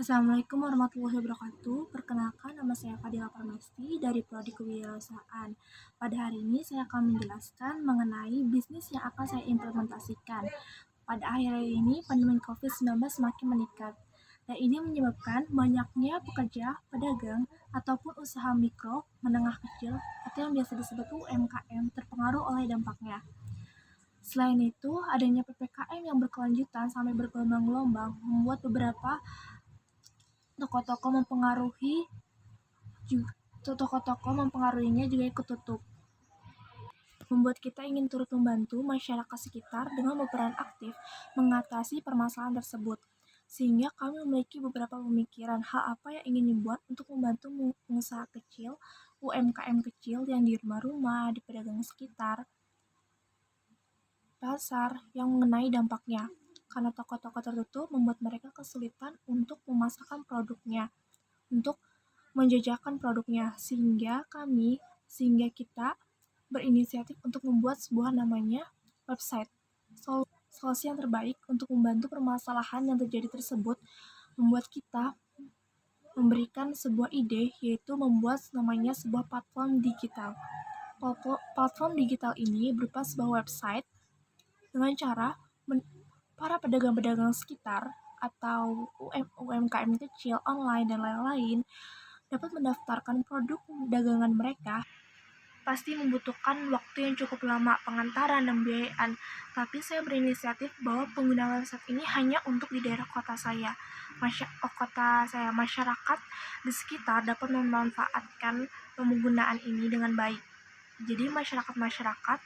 Assalamualaikum warahmatullahi wabarakatuh. Perkenalkan, nama saya Fadila Parmesti dari Prodi Kewirausahaan. Pada hari ini saya akan menjelaskan mengenai bisnis yang akan saya implementasikan. Pada akhir ini, pandemi COVID-19 semakin meningkat, dan ini menyebabkan banyaknya pekerja, pedagang, ataupun usaha mikro, menengah kecil, atau yang biasa disebut UMKM terpengaruh oleh dampaknya. Selain itu, adanya PPKM yang berkelanjutan sampai bergelombang-gelombang membuat beberapa toko-toko mempengaruhinya juga ikut tutup, membuat kita ingin turut membantu masyarakat sekitar dengan berperan aktif mengatasi permasalahan tersebut. Sehingga kami memiliki beberapa pemikiran hal apa yang ingin dibuat untuk membantu pengusaha kecil, UMKM kecil yang di rumah-rumah, di pedagang sekitar, pasar yang mengenai dampaknya. Karena toko-toko tertutup membuat mereka kesulitan untuk memasarkan produknya, untuk menjajakan produknya, sehingga kita berinisiatif untuk membuat sebuah namanya website. Solusi yang terbaik untuk membantu permasalahan yang terjadi tersebut membuat kita memberikan sebuah ide, yaitu membuat namanya sebuah platform digital. Platform digital ini berupa sebuah website dengan cara para pedagang-pedagang sekitar atau UMKM kecil, online, dan lain-lain dapat mendaftarkan produk dagangan mereka. Pasti membutuhkan waktu yang cukup lama, pengantaran, dan biayaan. Tapi saya berinisiatif bahwa penggunaan website ini hanya untuk di daerah kota saya. Masyarakat di sekitar dapat memanfaatkan penggunaan ini dengan baik. Jadi masyarakat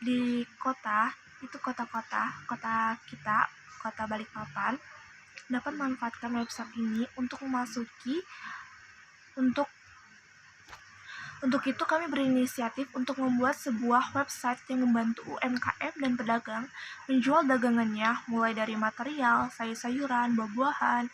di kota, itu kota kita, kota Balikpapan, dapat memanfaatkan website ini untuk Untuk itu kami berinisiatif untuk membuat sebuah website yang membantu UMKM dan pedagang menjual dagangannya mulai dari material, sayur-sayuran, buah-buahan,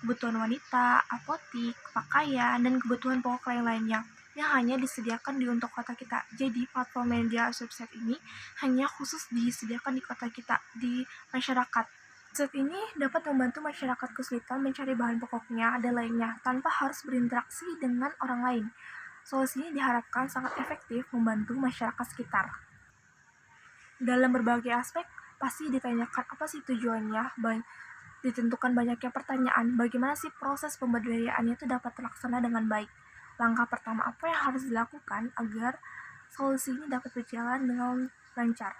kebutuhan wanita, apotik, pakaian, dan kebutuhan pokok lain-lainnya yang hanya disediakan di untuk kota kita. Jadi platform media website ini hanya khusus disediakan di kota kita, di masyarakat. Website ini dapat membantu masyarakat kesulitan mencari bahan pokoknya dan lainnya tanpa harus berinteraksi dengan orang lain. Solusi ini diharapkan sangat efektif membantu masyarakat sekitar. Dalam berbagai aspek, pasti ditanyakan apa sih tujuannya, ditentukan banyaknya pertanyaan, bagaimana sih proses pemberdayaannya itu dapat terlaksana dengan baik. Langkah pertama apa yang harus dilakukan agar solusi ini dapat berjalan dengan lancar.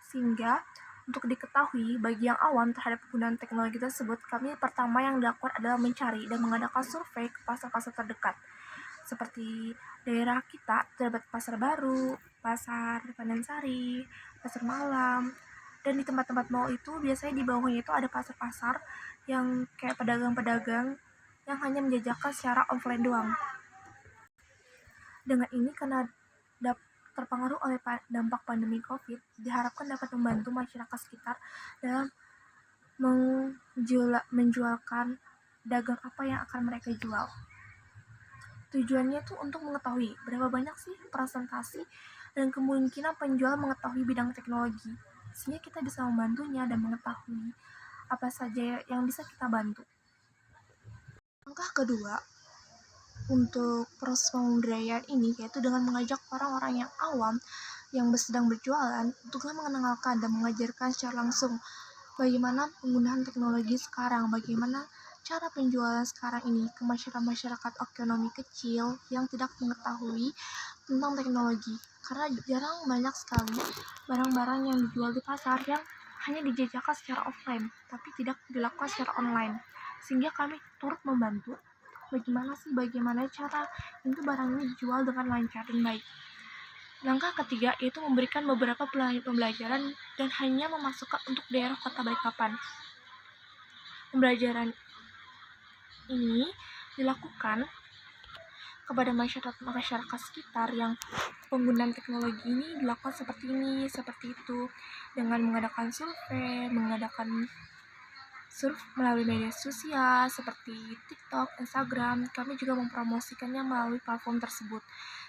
Sehingga untuk diketahui bagi yang awam terhadap penggunaan teknologi tersebut, kami pertama yang dilakukan adalah mencari dan mengadakan survei ke pasar-pasar terdekat. Seperti daerah kita terdapat pasar baru, pasar Pandansari, pasar malam, dan di tempat-tempat mall itu biasanya di bawahnya itu ada pasar-pasar yang kayak pedagang-pedagang yang hanya menjajakan secara offline doang. Dengan ini, karena terpengaruh oleh dampak pandemi COVID, diharapkan dapat membantu masyarakat sekitar dalam menjualkan dagang apa yang akan mereka jual. Tujuannya itu untuk mengetahui berapa banyak sih presentasi dan kemungkinan penjual mengetahui bidang teknologi, sehingga kita bisa membantunya dan mengetahui apa saja yang bisa kita bantu. Langkah kedua untuk proses pemberdayaan ini yaitu dengan mengajak orang-orang yang awam yang sedang berjualan untuk mengenalkan dan mengajarkan secara langsung bagaimana penggunaan teknologi sekarang, bagaimana cara penjualan sekarang ini ke masyarakat ekonomi kecil yang tidak mengetahui tentang teknologi, karena banyak sekali barang-barang yang dijual di pasar yang hanya dijajakan secara offline tapi tidak dilakukan secara online, sehingga kami turut membantu bagaimana cara itu barang ini dijual dengan lancar dan baik. Langkah ketiga yaitu memberikan beberapa pembelajaran dan hanya memasukkan untuk daerah kota Balikpapan. Pembelajaran ini dilakukan kepada masyarakat sekitar yang penggunaan teknologi ini dilakukan seperti ini, seperti itu, dengan mengadakan survei, melalui media sosial seperti TikTok, Instagram. Kami juga mempromosikannya melalui platform tersebut,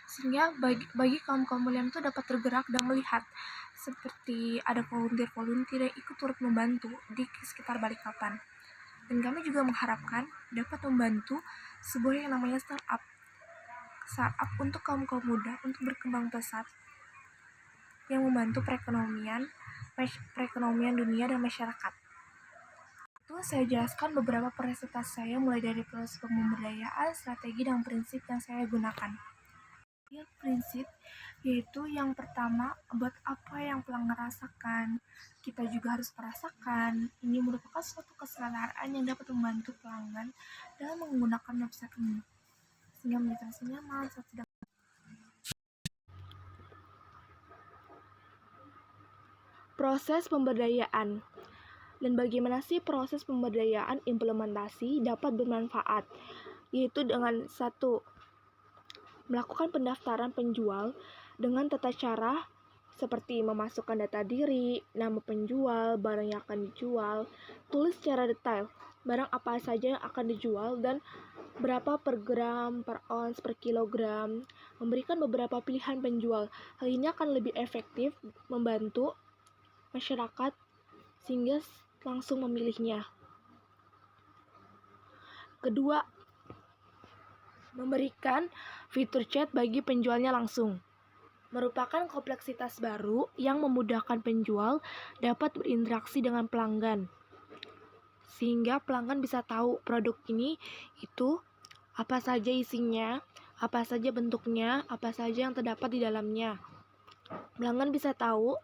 sehingga bagi kaum mulia itu dapat tergerak dan melihat seperti ada volunteer yang ikut turut membantu di sekitar Balikpapan. Dan kami juga mengharapkan dapat membantu sebuah yang namanya startup untuk kaum muda untuk berkembang pesat yang membantu perekonomian dunia dan masyarakat. Itu saya jelaskan beberapa prioritas saya mulai dari proses pemberdayaan, strategi, dan prinsip yang saya gunakan. Prinsip yaitu yang pertama, buat apa yang pelanggan rasakan, kita juga harus merasakan. Ini merupakan suatu kesetaraan yang dapat membantu pelanggan dalam menggunakan website ini sehingga menjadi rasa nyaman saat sedang. Proses pemberdayaan. Dan bagaimana sih proses pemberdayaan implementasi dapat bermanfaat? Yaitu dengan satu, melakukan pendaftaran penjual dengan tata cara seperti memasukkan data diri, nama penjual, barang yang akan dijual, tulis secara detail barang apa saja yang akan dijual dan berapa per gram, per ons, per kilogram, memberikan beberapa pilihan penjual. Hal ini akan lebih efektif membantu masyarakat sehingga langsung memilihnya. Kedua, memberikan fitur chat bagi penjualnya langsung. Merupakan kompleksitas baru yang memudahkan penjual dapat berinteraksi dengan pelanggan. Sehingga pelanggan bisa tahu produk ini itu apa saja isinya, apa saja bentuknya, apa saja yang terdapat di dalamnya. Pelanggan bisa tahu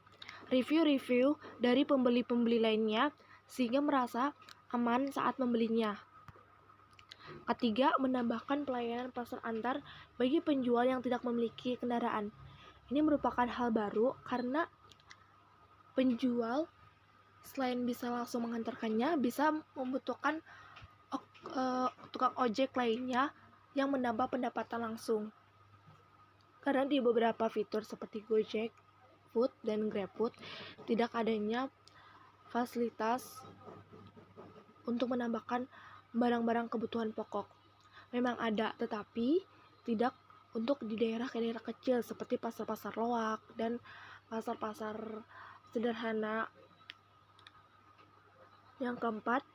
review-review dari pembeli-pembeli lainnya sehingga merasa aman saat membelinya. Ketiga, menambahkan pelayanan pasar antar bagi penjual yang tidak memiliki kendaraan. Ini merupakan hal baru karena penjual selain bisa langsung mengantarkannya, bisa membutuhkan tukang ojek lainnya yang menambah pendapatan langsung. Karena di beberapa fitur seperti Gojek, Food, dan GrabFood tidak adanya fasilitas untuk menambahkan barang-barang kebutuhan pokok. Memang ada, tetapi tidak untuk di daerah-daerah kecil seperti pasar-pasar loak dan pasar-pasar sederhana. Yang keempat,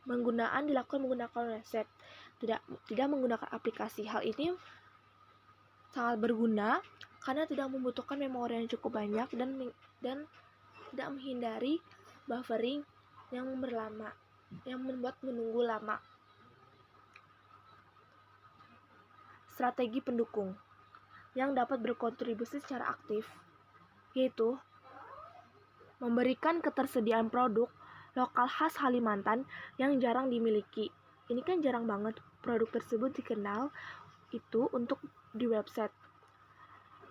dilakukan menggunakan website, tidak menggunakan aplikasi. Hal ini sangat berguna karena tidak membutuhkan memori yang cukup banyak dan tidak menghindari buffering yang berlama, yang membuat menunggu lama. Strategi pendukung yang dapat berkontribusi secara aktif, yaitu memberikan ketersediaan produk lokal khas Kalimantan yang jarang dimiliki. Ini kan jarang banget produk tersebut dikenal itu untuk di website.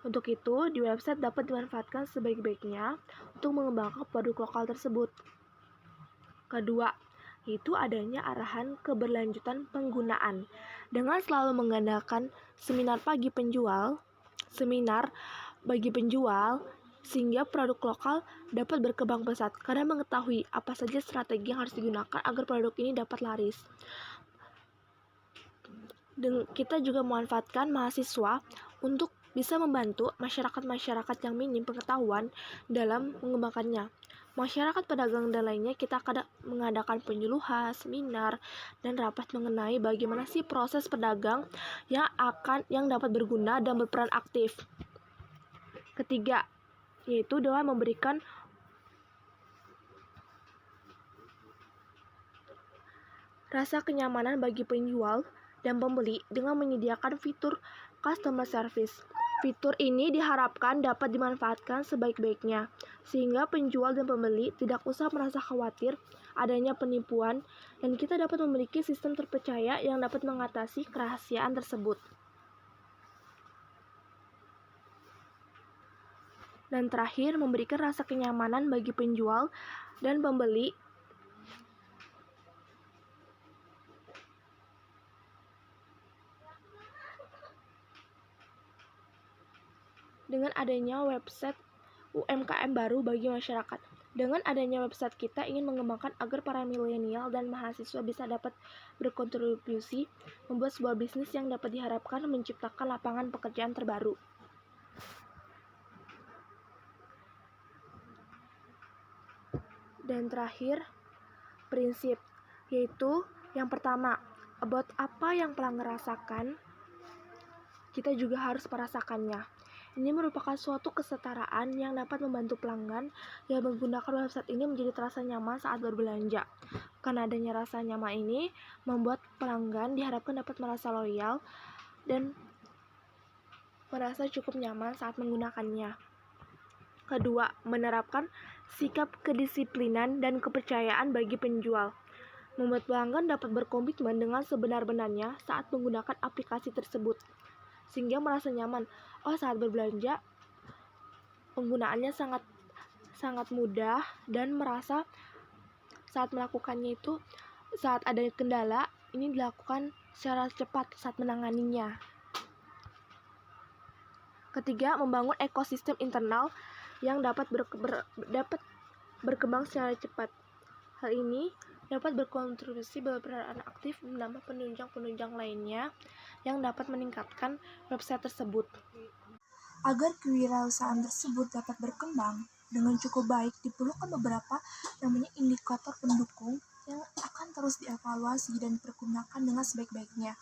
Untuk itu, di website dapat dimanfaatkan sebaik-baiknya untuk mengembangkan produk lokal tersebut. Kedua, yaitu adanya arahan keberlanjutan penggunaan. Dengan selalu mengandalkan seminar bagi penjual, sehingga produk lokal dapat berkembang pesat karena mengetahui apa saja strategi yang harus digunakan agar produk ini dapat laris. Dan kita juga memanfaatkan mahasiswa untuk bisa membantu masyarakat yang minim pengetahuan dalam mengembangkannya. Masyarakat, pedagang, dan lainnya kita akan mengadakan penyuluhan, seminar, dan rapat mengenai bagaimana sih proses pedagang yang dapat berguna dan berperan aktif. Ketiga, yaitu dengan memberikan rasa kenyamanan bagi penjual dan pembeli dengan menyediakan fitur customer service. Fitur ini diharapkan dapat dimanfaatkan sebaik-baiknya, sehingga penjual dan pembeli tidak usah merasa khawatir adanya penipuan, dan kita dapat memiliki sistem terpercaya yang dapat mengatasi kerahasiaan tersebut. Dan terakhir, memberikan rasa kenyamanan bagi penjual dan pembeli dengan adanya website UMKM baru bagi masyarakat. Dengan adanya website, kita ingin mengembangkan agar para milenial dan mahasiswa bisa dapat berkontribusi membuat sebuah bisnis yang dapat diharapkan menciptakan lapangan pekerjaan terbaru. Dan terakhir, prinsip. yaitu yang pertama, about apa yang pelanggan rasakan, kita juga harus merasakannya. Ini merupakan suatu kesetaraan yang dapat membantu pelanggan yang menggunakan website ini menjadi terasa nyaman saat berbelanja. Karena adanya rasa nyaman ini, membuat pelanggan diharapkan dapat merasa loyal dan merasa cukup nyaman saat menggunakannya. Kedua, menerapkan sikap kedisiplinan dan kepercayaan bagi penjual. Membuat pelanggan dapat berkomitmen dengan sebenar-benarnya saat menggunakan aplikasi tersebut, sehingga merasa nyaman. Saat berbelanja, penggunaannya sangat mudah dan merasa saat melakukannya itu, saat ada kendala, ini dilakukan secara cepat saat menanganinya. Ketiga, membangun ekosistem internal yang dapat berkembang secara cepat. Hal ini dapat berkontribusi berperan aktif menambah penunjang-penunjang lainnya yang dapat meningkatkan website tersebut. Agar kewirausahaan tersebut dapat berkembang dengan cukup baik, diperlukan beberapa indikator pendukung yang akan terus dievaluasi dan dipergunakan dengan sebaik-baiknya.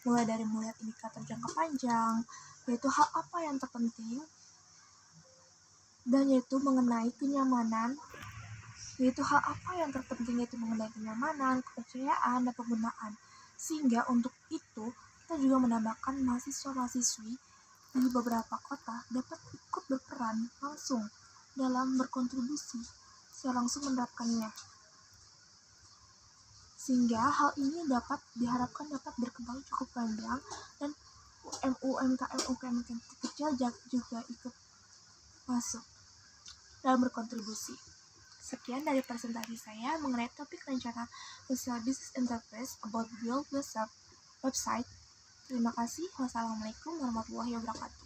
Mulai dari melihat indikator jangka panjang, yaitu hal apa yang terpenting, dan yaitu mengenai kenyamanan, kepercayaan, dan penggunaan. Sehingga untuk itu, kita juga menambahkan mahasiswa-mahasiswi di beberapa kota dapat ikut berperan langsung dalam berkontribusi secara langsung menerapkannya. Sehingga hal ini diharapkan dapat berkembang cukup panjang dan UMKM kecil juga ikut masuk dalam berkontribusi. Sekian dari presentasi saya mengenai topik rencana Social Business Enterprise about Build Website. Terima kasih. Wassalamualaikum warahmatullahi wabarakatuh.